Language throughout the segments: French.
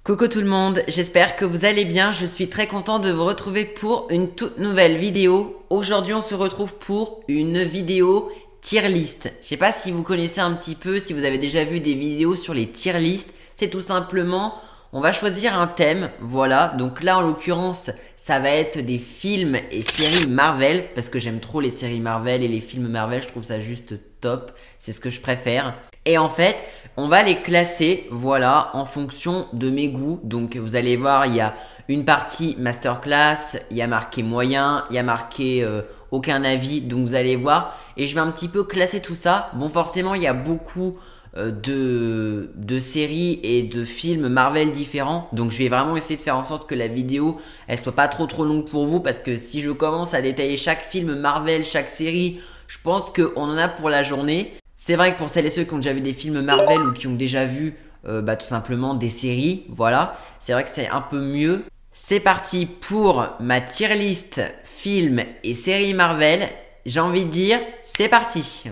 Coucou tout le monde, j'espère que vous allez bien, je suis très content de vous retrouver pour une toute nouvelle vidéo. Aujourd'hui on se retrouve pour une vidéo tier list. Je sais pas si vous connaissez un petit peu, si vous avez déjà vu des vidéos sur les tier list. C'est tout simplement, on va choisir un thème, voilà. Donc là en l'occurrence, ça va être des films et séries Marvel, parce que j'aime trop les séries Marvel et les films Marvel, je trouve ça juste top, c'est ce que je préfère. Et en fait, on va les classer, voilà, en fonction de mes goûts. Donc vous allez voir, il y a une partie masterclass, il y a marqué moyen, il y a marqué aucun avis. Donc vous allez voir, et je vais un petit peu classer tout ça. Bon, forcément, il y a beaucoup de séries et de films Marvel différents. Donc je vais vraiment essayer de faire en sorte que la vidéo, elle soit pas trop longue pour vous. Parce que si je commence à détailler chaque film Marvel, chaque série, je pense qu'on en a pour la journée. C'est vrai que pour celles et ceux qui ont déjà vu des films Marvel ou qui ont déjà vu tout simplement des séries, voilà, c'est vrai que c'est un peu mieux. C'est parti pour ma tier list films et séries Marvel. J'ai envie de dire, c'est parti.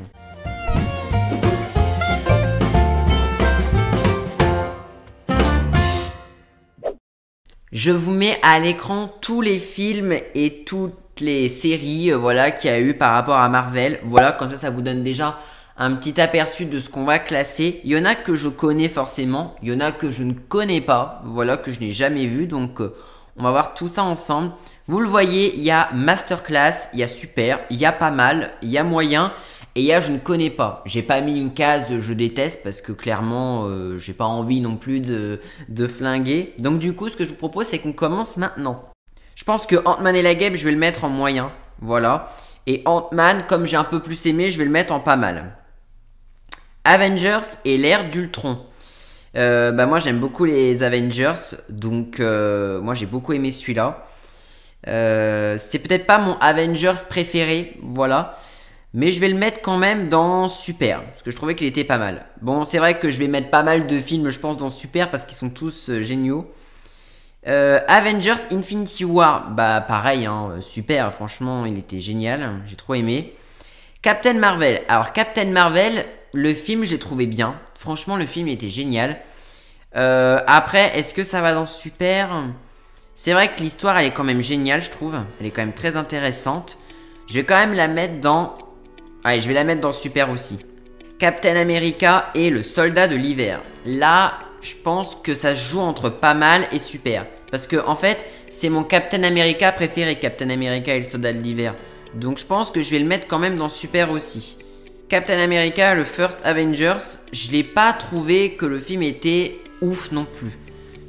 Je vous mets à l'écran tous les films et toutes les séries voilà, qu'il y a eu par rapport à Marvel. Voilà, comme ça vous donne déjà un petit aperçu de ce qu'on va classer. Il y en a que je connais forcément, il y en a que je ne connais pas, voilà, que je n'ai jamais vu. Donc on va voir tout ça ensemble. Vous le voyez, il y a masterclass, il y a super, il y a pas mal, il y a moyen et il y a je ne connais pas. J'ai pas mis une case je déteste parce que clairement j'ai pas envie non plus de flinguer. Donc du coup ce que je vous propose c'est qu'on commence maintenant. Je pense que Ant-Man et la Guêpe je vais le mettre en moyen, voilà. Et Ant-Man comme j'ai un peu plus aimé je vais le mettre en pas mal. Avengers et l'ère d'Ultron. Moi j'aime beaucoup les Avengers, donc moi j'ai beaucoup aimé celui-là. C'est peut-être pas mon Avengers préféré, voilà. Mais je vais le mettre quand même dans Super, parce que je trouvais qu'il était pas mal. Bon, c'est vrai que je vais mettre pas mal de films, je pense, dans Super, parce qu'ils sont tous géniaux. Avengers Infinity War, bah pareil, hein, super, franchement, il était génial, j'ai trop aimé. Captain Marvel, alors Captain Marvel, le film, je l'ai trouvé bien. Franchement, le film était génial. Après, est-ce que ça va dans Super? C'est vrai que l'histoire, elle est quand même géniale, je trouve. Elle est quand même très intéressante. Je vais quand même la mettre dans... Allez, je vais la mettre dans Super aussi. Captain America et le soldat de l'hiver. Là, je pense que ça se joue entre pas mal et Super. Parce que, en fait, c'est mon Captain America préféré, Captain America et le soldat de l'hiver. Donc, je pense que je vais le mettre quand même dans Super aussi. Captain America, le First Avengers, je l'ai pas trouvé que le film était ouf non plus.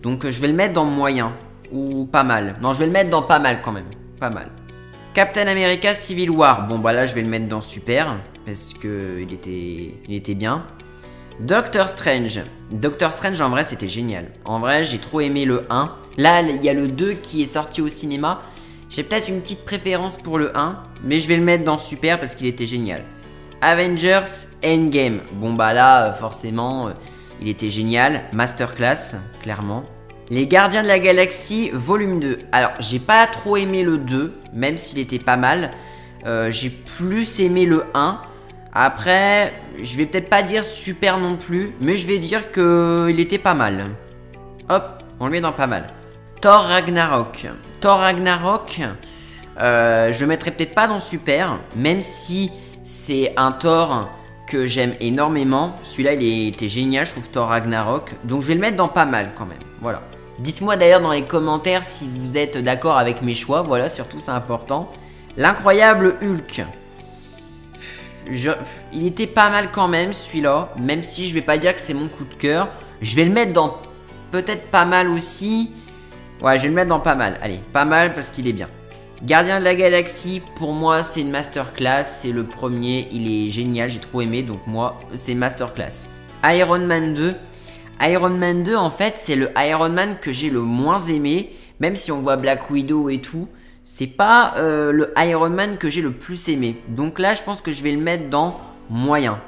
Donc je vais le mettre dans moyen ou pas mal. Non, je vais le mettre dans pas mal quand même, pas mal. Captain America Civil War, bon bah là je vais le mettre dans super parce que il était bien. Doctor Strange. Doctor Strange en vrai c'était génial. En vrai j'ai trop aimé le 1. Là il y a le 2 qui est sorti au cinéma. J'ai peut-être une petite préférence pour le 1, mais je vais le mettre dans super parce qu'il était génial. Avengers Endgame. Bon bah là forcément il était génial. Masterclass clairement. Les Gardiens de la Galaxie volume 2. Alors j'ai pas trop aimé le 2 même s'il était pas mal. J'ai plus aimé le 1. Après je vais peut-être pas dire super non plus, mais je vais dire que il était pas mal. Hop, on le met dans pas mal. Thor Ragnarok. Thor Ragnarok je le mettrai peut-être pas dans super, même si c'est un Thor que j'aime énormément. Celui-là, il était génial, je trouve, Thor Ragnarok. Donc, je vais le mettre dans pas mal quand même. Voilà. Dites-moi d'ailleurs dans les commentaires si vous êtes d'accord avec mes choix. Voilà, surtout, c'est important. L'incroyable Hulk. Il était pas mal quand même, celui-là. Même si je vais pas dire que c'est mon coup de cœur. Je vais le mettre dans peut-être pas mal aussi. Ouais, je vais le mettre dans pas mal. Allez, pas mal parce qu'il est bien. Gardien de la Galaxie, pour moi, c'est une masterclass. C'est le premier, il est génial, j'ai trop aimé. Donc moi, c'est masterclass. Iron Man 2. Iron Man 2, en fait, c'est le Iron Man que j'ai le moins aimé. Même si on voit Black Widow et tout. C'est pas le Iron Man que j'ai le plus aimé. Donc là, je pense que je vais le mettre dans moyen.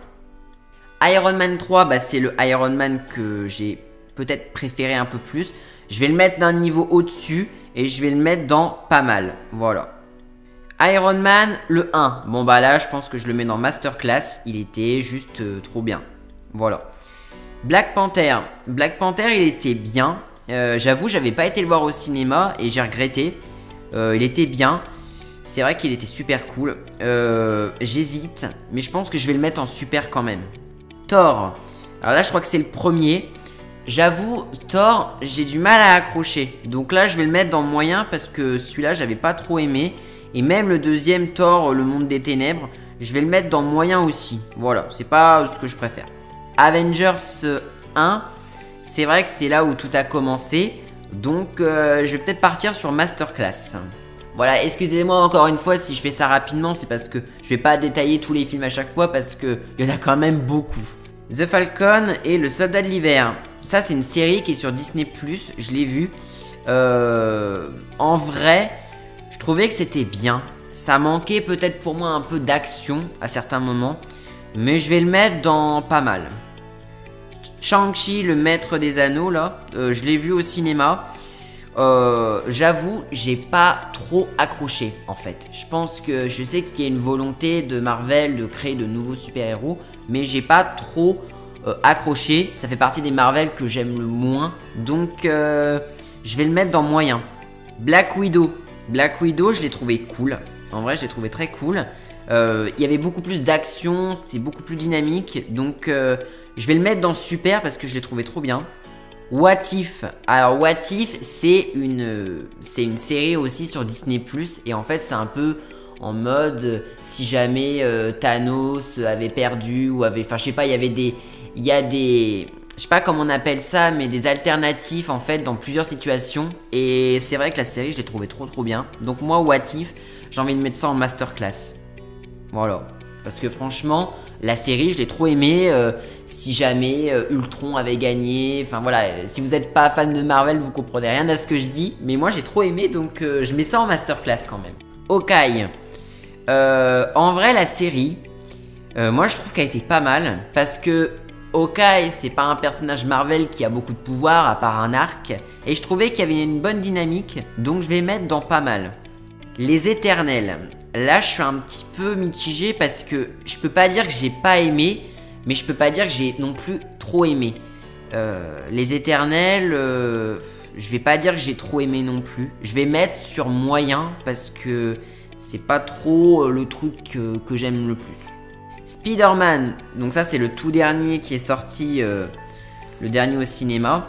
Iron Man 3, bah, c'est le Iron Man que j'ai peut-être préféré un peu plus. Je vais le mettre d'un niveau au-dessus. Et je vais le mettre dans pas mal, voilà. Iron Man, le 1. Bon bah là, je pense que je le mets dans Masterclass. Il était juste trop bien, voilà. Black Panther. Black Panther, il était bien. J'avoue, j'avais pas été le voir au cinéma et j'ai regretté. Il était bien. C'est vrai qu'il était super cool. J'hésite, mais je pense que je vais le mettre en super quand même. Thor. Alors là, je crois que c'est le premier. J'avoue, Thor, j'ai du mal à accrocher. Donc là, je vais le mettre dans moyen parce que celui-là, j'avais pas trop aimé. Et même le deuxième, Thor, le monde des ténèbres, je vais le mettre dans moyen aussi. Voilà, c'est pas ce que je préfère. Avengers 1, c'est vrai que c'est là où tout a commencé. Donc, je vais peut-être partir sur Masterclass. Voilà, excusez-moi encore une fois si je fais ça rapidement, c'est parce que je vais pas détailler tous les films à chaque fois parce qu'il y en a quand même beaucoup. The Falcon et le Soldat de l'Hiver. Ça, c'est une série qui est sur Disney+, je l'ai vue. En vrai, je trouvais que c'était bien. Ça manquait peut-être pour moi un peu d'action à certains moments, mais je vais le mettre dans pas mal. Shang-Chi, le Maître des Anneaux, là, je l'ai vu au cinéma. J'avoue, j'ai pas trop accroché en fait. Je sais qu'il y a une volonté de Marvel de créer de nouveaux super-héros, mais j'ai pas trop accroché. Ça fait partie des Marvel que j'aime le moins, donc je vais le mettre dans moyen. Black Widow. Black Widow, je l'ai trouvé cool. En vrai, je l'ai trouvé très cool. Il y avait beaucoup plus d'action, c'était beaucoup plus dynamique, donc je vais le mettre dans super parce que je l'ai trouvé trop bien. What If. Alors What If, c'est une série aussi sur Disney+, et en fait c'est un peu en mode si jamais Thanos avait perdu ou avait, enfin je sais pas, il y a des, je sais pas comment on appelle ça, mais des alternatifs en fait dans plusieurs situations, et c'est vrai que la série je l'ai trouvé trop bien. Donc moi What If, j'ai envie de mettre ça en masterclass. Voilà, parce que franchement la série, je l'ai trop aimée. Si jamais Ultron avait gagné, enfin voilà, si vous n'êtes pas fan de Marvel, vous comprenez rien à ce que je dis. Mais moi, j'ai trop aimé, donc je mets ça en masterclass quand même. Hawkeye. En vrai, la série, moi, je trouve qu'elle était pas mal. Parce que Hawkeye, c'est pas un personnage Marvel qui a beaucoup de pouvoir, à part un arc. Et je trouvais qu'il y avait une bonne dynamique, donc je vais mettre dans pas mal. Les Éternels. Là, je suis un petit peu mitigé parce que je peux pas dire que j'ai pas aimé, mais je peux pas dire que j'ai non plus trop aimé. Les Éternels, je vais pas dire que j'ai trop aimé non plus. Je vais mettre sur moyen parce que c'est pas trop le truc que j'aime le plus. Spider-Man, donc ça c'est le tout dernier qui est sorti, le dernier au cinéma.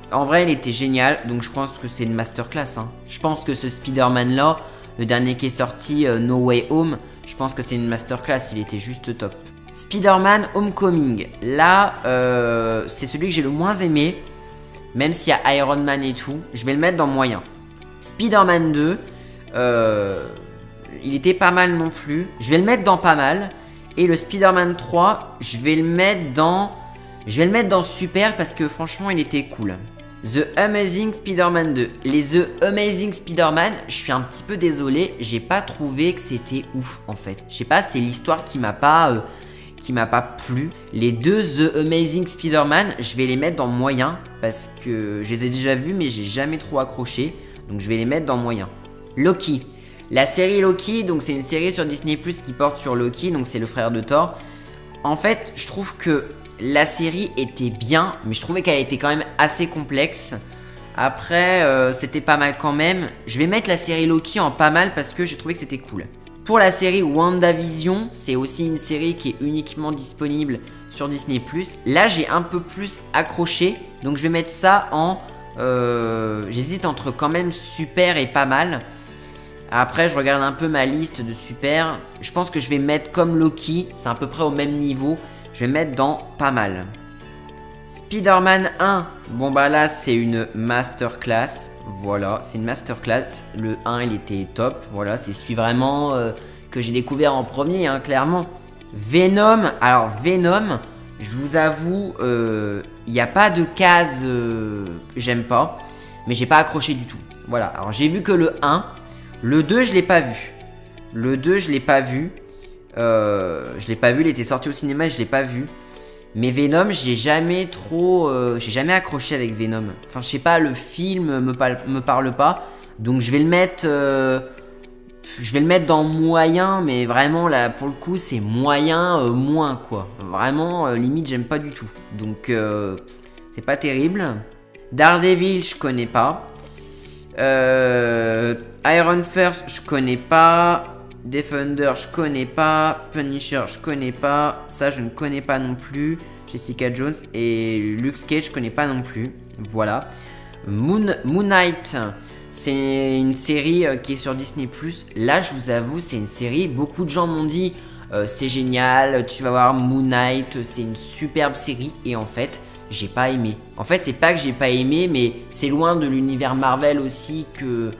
En vrai, il était génial, donc je pense que c'est une masterclass. Hein. Je pense que ce Spider-Man là, le dernier qui est sorti, No Way Home, je pense que c'est une masterclass, il était juste top. Spider-Man Homecoming, là, c'est celui que j'ai le moins aimé, même s'il y a Iron Man et tout, je vais le mettre dans moyen. Spider-Man 2, il était pas mal non plus, je vais le mettre dans pas mal. Et le Spider-Man 3, je vais le mettre dans super parce que franchement, il était cool. The Amazing Spider-Man 2. Les The Amazing Spider-Man, je suis un petit peu désolé, j'ai pas trouvé que c'était ouf en fait. Je sais pas, c'est l'histoire qui m'a pas plu. Les deux The Amazing Spider-Man, je vais les mettre dans moyen parce que je les ai déjà vus mais j'ai jamais trop accroché. Donc je vais les mettre dans moyen. Loki. La série Loki, donc c'est une série sur Disney+ qui porte sur Loki, donc c'est le frère de Thor. En fait, je trouve que la série était bien, mais je trouvais qu'elle était quand même assez complexe. Après, c'était pas mal quand même. Je vais mettre la série Loki en pas mal parce que j'ai trouvé que c'était cool. Pour la série WandaVision, c'est aussi une série qui est uniquement disponible sur Disney+. Là, j'ai un peu plus accroché, donc je vais mettre ça en... j'hésite entre quand même super et pas mal. Après, je regarde un peu ma liste de super. Je pense que je vais mettre comme Loki, c'est à peu près au même niveau. Je vais mettre dans pas mal. Spider-Man 1. Bon bah là c'est une masterclass. Voilà, c'est une masterclass. Le 1 il était top. Voilà, c'est celui vraiment que j'ai découvert en premier, hein, clairement. Venom. Alors Venom, je vous avoue, il n'y a pas de case que j'aime pas. Mais j'ai pas accroché du tout. Voilà, alors j'ai vu que le 1. Le 2 je l'ai pas vu. Le 2 je l'ai pas vu. Je l'ai pas vu, il était sorti au cinéma et je l'ai pas vu. Mais Venom, j'ai jamais accroché avec Venom. Enfin, je sais pas, le film me parle pas. Donc je vais le mettre dans moyen, mais vraiment là, pour le coup, c'est moyen moins quoi. Vraiment, limite, j'aime pas du tout. Donc c'est pas terrible. Daredevil, je connais pas. Iron First, je connais pas. Defender, je connais pas. Punisher, je connais pas. Ça, je ne connais pas non plus. Jessica Jones et Luke Cage, je connais pas non plus. Voilà. Moon Knight, c'est une série qui est sur Disney+. Là, je vous avoue, c'est une série. Beaucoup de gens m'ont dit c'est génial, tu vas voir Moon Knight, c'est une superbe série. Et en fait, j'ai pas aimé. En fait, c'est pas que j'ai pas aimé, mais c'est loin de l'univers Marvel aussi que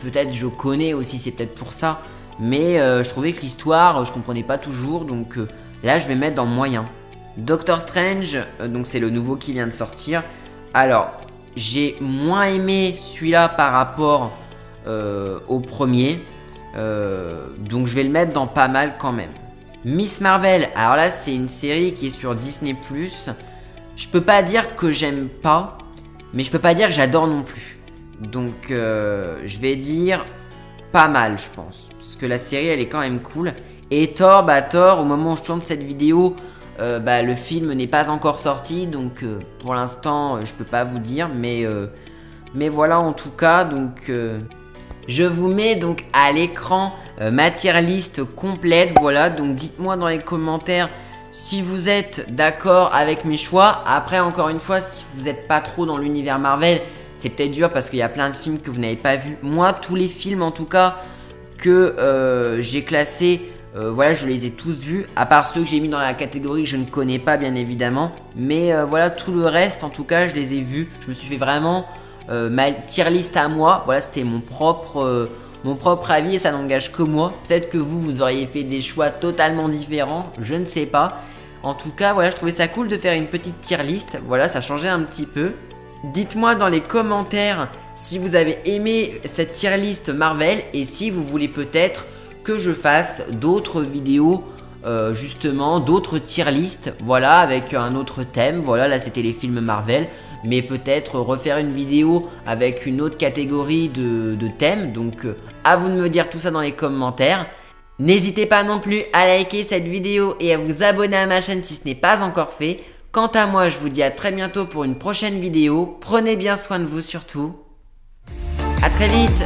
peut-être je connais aussi. C'est peut-être pour ça. Mais je trouvais que l'histoire, je comprenais pas toujours. Donc là, je vais mettre dans moyen. Doctor Strange, donc c'est le nouveau qui vient de sortir. Alors, j'ai moins aimé celui-là par rapport au premier. Donc je vais le mettre dans pas mal quand même. Miss Marvel, alors là c'est une série qui est sur Disney+. Je peux pas dire que j'aime pas, mais je peux pas dire que j'adore non plus. Donc je vais dire pas mal je pense. Parce que la série elle est quand même cool. Et Thor, Thor, au moment où je tourne cette vidéo, le film n'est pas encore sorti. Donc pour l'instant je peux pas vous dire. Mais voilà en tout cas donc... je vous mets donc à l'écran ma tier list complète, voilà, donc dites-moi dans les commentaires si vous êtes d'accord avec mes choix. Après encore une fois, si vous n'êtes pas trop dans l'univers Marvel, c'est peut-être dur parce qu'il y a plein de films que vous n'avez pas vus. Moi, tous les films en tout cas que j'ai classés, voilà, je les ai tous vus, à part ceux que j'ai mis dans la catégorie que je ne connais pas bien évidemment. Mais voilà, tout le reste en tout cas, je les ai vus, je me suis fait vraiment... ma tier list à moi, voilà, c'était mon propre avis et ça n'engage que moi. Peut-être que vous auriez fait des choix totalement différents, je ne sais pas. En tout cas, voilà, je trouvais ça cool de faire une petite tier list. Voilà, ça changeait un petit peu. Dites-moi dans les commentaires si vous avez aimé cette tier list Marvel et si vous voulez peut-être que je fasse d'autres vidéos. Justement d'autres tier list, voilà, avec un autre thème. Voilà, là c'était les films Marvel, mais peut-être refaire une vidéo avec une autre catégorie de thèmes. Donc à vous de me dire tout ça dans les commentaires. N'hésitez pas non plus à liker cette vidéo et à vous abonner à ma chaîne si ce n'est pas encore fait. Quant à moi, je vous dis à très bientôt pour une prochaine vidéo. Prenez bien soin de vous surtout. À très vite.